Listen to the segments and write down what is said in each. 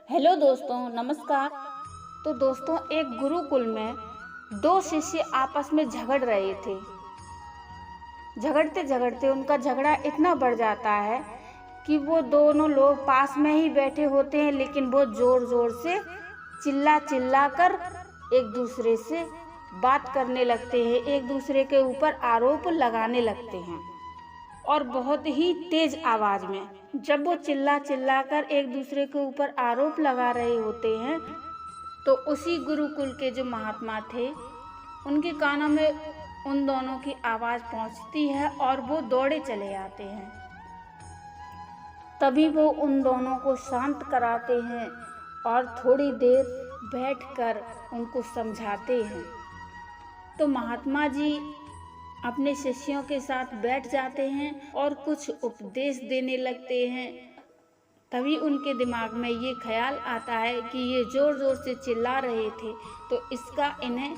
Hello दोस्तों, नमस्कार। तो दोस्तों, एक गुरुकुल में दो शिष्य आपस में झगड़ रहे थे। झगड़ते झगड़ते उनका झगड़ा इतना बढ़ जाता है कि वो दोनों लोग पास में ही बैठे होते हैं, लेकिन वो जोर जोर से चिल्ला चिल्ला कर एक दूसरे से बात करने लगते हैं, एक दूसरे के ऊपर आरोप लगाने लगते हैं और बहुत ही तेज आवाज में। जब वो चिल्ला चिल्ला कर एक दूसरे के ऊपर आरोप लगा रहे होते हैं तो उसी गुरुकुल के जो महात्मा थे उनके कानों में उन दोनों की आवाज पहुंचती है और वो दौड़े चले आते हैं। तभी वो उन दोनों को शांत कराते हैं और थोड़ी देर बैठकर उनको समझाते हैं। तो महात्मा जी अपने शिष्यों के साथ बैठ जाते हैं और कुछ उपदेश देने लगते हैं। तभी उनके दिमाग में ये ख्याल आता है कि ये जोर जोर से चिल्ला रहे थे तो इसका इन्हें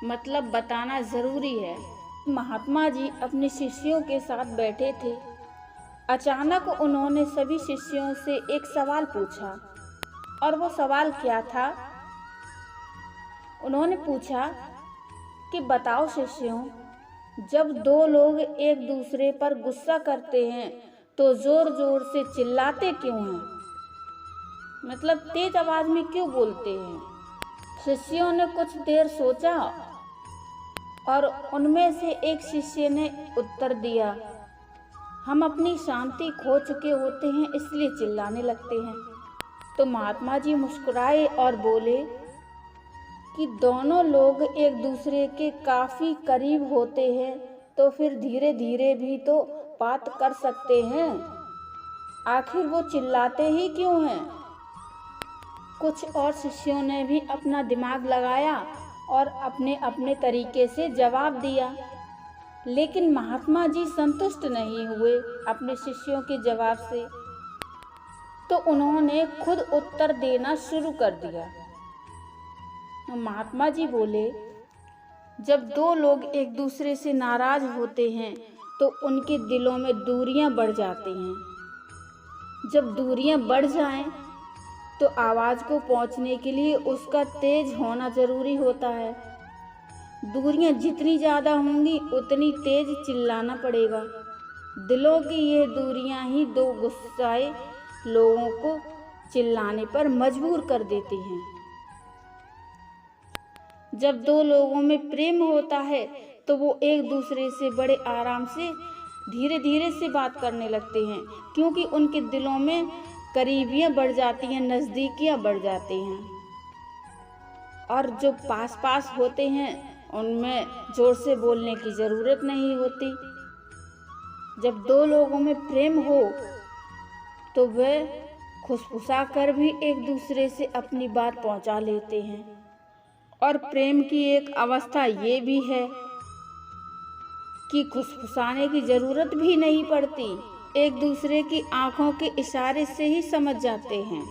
मतलब बताना ज़रूरी है। महात्मा जी अपने शिष्यों के साथ बैठे थे। अचानक उन्होंने सभी शिष्यों से एक सवाल पूछा, और वो सवाल क्या था? उन्होंने पूछा कि बताओ शिष्यों, जब दो लोग एक दूसरे पर गुस्सा करते हैं तो जोर जोर से चिल्लाते क्यों हैं? मतलब तेज आवाज में क्यों बोलते हैं? शिष्यों ने कुछ देर सोचा और उनमें से एक शिष्य ने उत्तर दिया, हम अपनी शांति खो चुके होते हैं इसलिए चिल्लाने लगते हैं। तो महात्मा जी मुस्कुराए और बोले कि दोनों लोग एक दूसरे के काफी करीब होते हैं तो फिर धीरे धीरे भी तो बात कर सकते हैं, आखिर वो चिल्लाते ही क्यों हैं? कुछ और शिष्यों ने भी अपना दिमाग लगाया और अपने अपने तरीके से जवाब दिया, लेकिन महात्मा जी संतुष्ट नहीं हुए अपने शिष्यों के जवाब से। तो उन्होंने खुद उत्तर देना शुरू कर दिया। महात्मा जी बोले, जब दो लोग एक दूसरे से नाराज होते हैं तो उनके दिलों में दूरियां बढ़ जाती हैं। जब दूरियां बढ़ जाएं तो आवाज को पहुंचने के लिए उसका तेज होना जरूरी होता है। दूरियां जितनी ज्यादा होंगी उतनी तेज चिल्लाना पड़ेगा। दिलों की ये दूरियां ही दो गुस्साए लोगों को चिल्लाने पर मजबूर कर देती हैं। जब दो लोगों में प्रेम होता है तो वो एक दूसरे से बड़े आराम से धीरे धीरे से बात करने लगते हैं, क्योंकि उनके दिलों में करीबियां बढ़ जाती हैं, नज़दीकियां बढ़ जाती हैं। और जो पास पास होते हैं उनमें जोर से बोलने की ज़रूरत नहीं होती। जब दो लोगों में प्रेम हो तो वे खुसफुसा कर भी एक दूसरे से अपनी बात पहुंचा लेते हैं। और प्रेम की एक अवस्था ये भी है कि खुसफुसाने की जरूरत भी नहीं पड़ती, एक दूसरे की आंखों के इशारे से ही समझ जाते हैं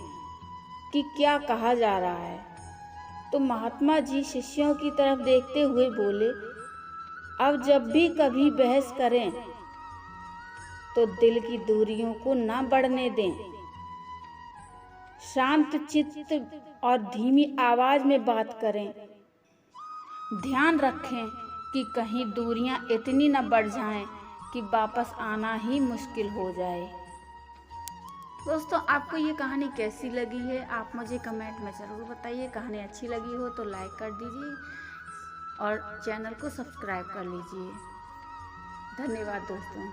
कि क्या कहा जा रहा है। तो महात्मा जी शिष्यों की तरफ देखते हुए बोले, अब जब भी कभी बहस करें तो दिल की दूरियों को ना बढ़ने दें, शांत चित्त और धीमी आवाज में बात करें। ध्यान रखें कि कहीं दूरियां इतनी न बढ़ जाएं कि वापस आना ही मुश्किल हो जाए। दोस्तों, आपको ये कहानी कैसी लगी है आप मुझे कमेंट में ज़रूर बताइए। कहानी अच्छी लगी हो तो लाइक कर दीजिए और चैनल को सब्सक्राइब कर लीजिए। धन्यवाद दोस्तों।